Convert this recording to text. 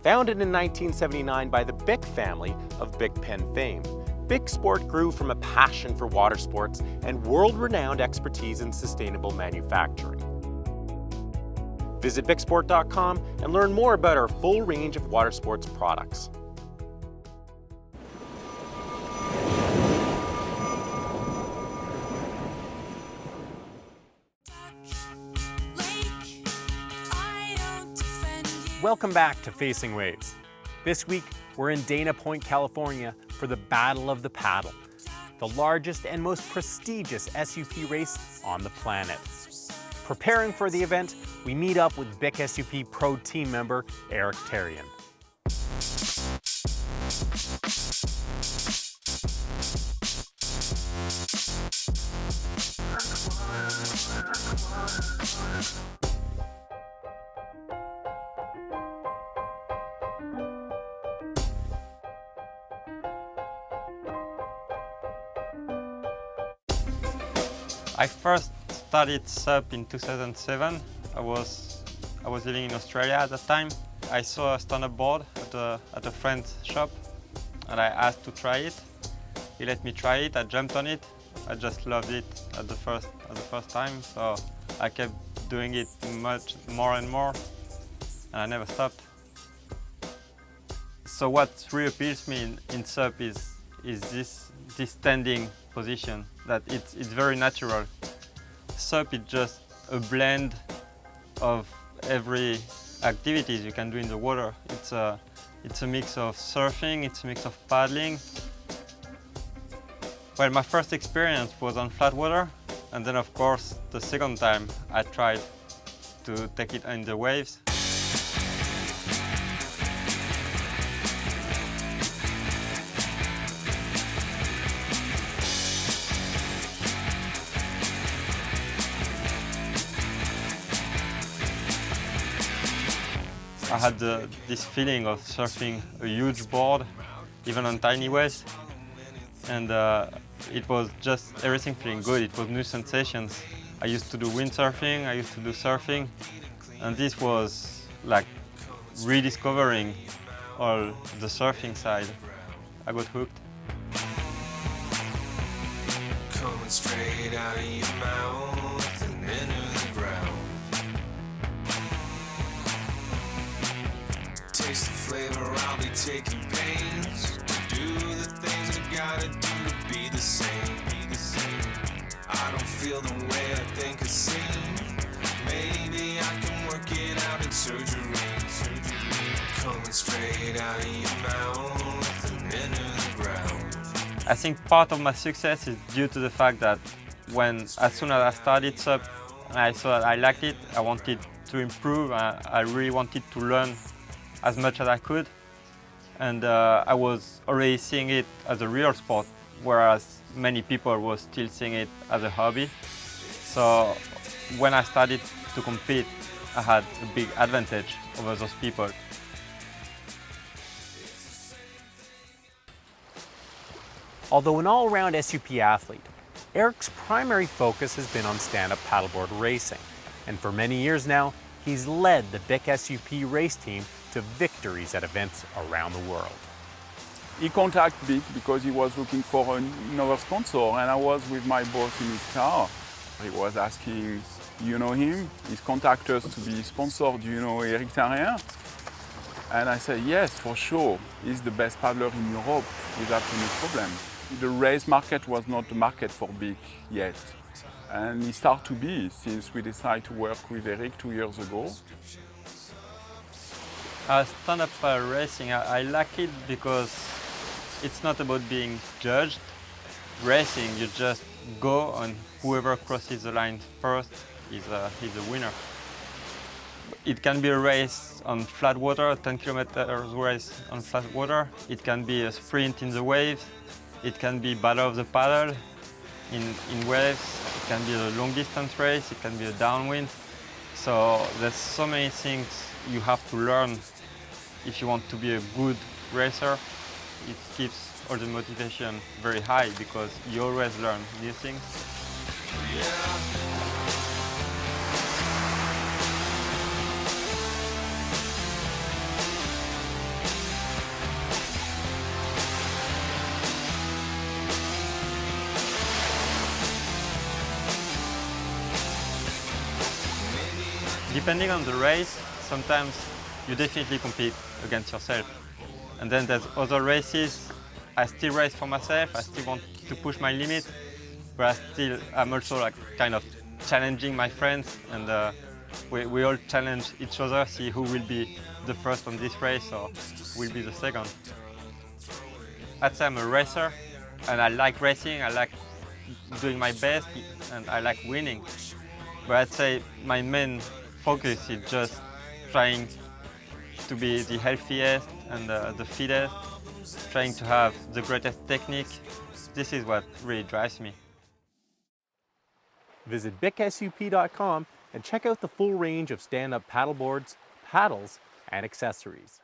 Founded in 1979 by the BIC family of BIC pen fame, BIC Sport grew from a passion for water sports and world-renowned expertise in sustainable manufacturing. Visit bicsport.com and learn more about our full range of water sports products. Welcome back to Facing Waves. This week, we're in Dana Point, California for the Battle of the Paddle, the largest and most prestigious SUP race on the planet. Preparing for the event, we meet up with BIC SUP Pro team member Eric Terrien. I first studied SUP in 2007. I was living in Australia at that time. I saw a stand-up board at a friend's shop and I asked to try it. He let me try it, I jumped on it. I just loved it at the first time, so I kept doing it much more and more and I never stopped. So what really appeals me in SUP is this standing position, that it's very natural. SUP is just a blend of every activities you can do in the water. It's a mix of surfing, it's a mix of paddling. Well, my first experience was on flat water, and then of course the second time I tried to take it in the waves. I had this feeling of surfing a huge board, even on tiny waves, and it was just everything feeling good. It was new sensations. I used to do windsurfing, I used to do surfing, and this was like rediscovering all the surfing side. I got hooked. Coming straight out of your mouth and into the ground. Taste the flavor, I'll be taking pains to do the things I gotta do to be the same. I don't feel the way I think I seem. Maybe I can work it out in surgery. Coming straight out of your mouth and into the ground. I think part of my success is due to the fact that as soon as I started SUP and I saw that I liked it, I wanted to improve, I really wanted to learn as much as I could, and I was already seeing it as a real sport, whereas many people were still seeing it as a hobby. So when I started to compete, I had a big advantage over those people. Although an all-round SUP athlete, Eric's primary focus has been on stand-up paddleboard racing, and for many years now, he's led the BIC SUP race team to victories at events around the world. He contacted BIC because he was looking for another sponsor, and I was with my boss in his car. He was asking, do you know him? He's contacted us to be sponsored, do you know Eric Terrien? And I said, yes, for sure. He's the best paddler in Europe without any problem. The race market was not the market for BIC yet. And it started to be since we decided to work with Eric 2 years ago. Stand-up racing, I like it because it's not about being judged. Racing, you just go and whoever crosses the line first is a winner. It can be a race on flat water, a 10 kilometers race on flat water. It can be a sprint in the waves. It can be battle of the paddle in waves. It can be a long distance race. It can be a downwind. So there's so many things you have to learn if you want to be a good racer. It keeps all the motivation very high because you always learn new things. Depending on the race, sometimes you definitely compete against yourself. And then there's other races, I still race for myself, I still want to push my limit, but I'm also like kind of challenging my friends, and we all challenge each other, see who will be the first on this race or will be the second. I'd say I'm a racer, and I like racing, I like doing my best, and I like winning. But I'd say my main focus is just trying to be the healthiest and the fittest, trying to have the greatest technique. This is what really drives me. Visit bicsup.com and check out the full range of stand-up paddleboards, paddles, and accessories.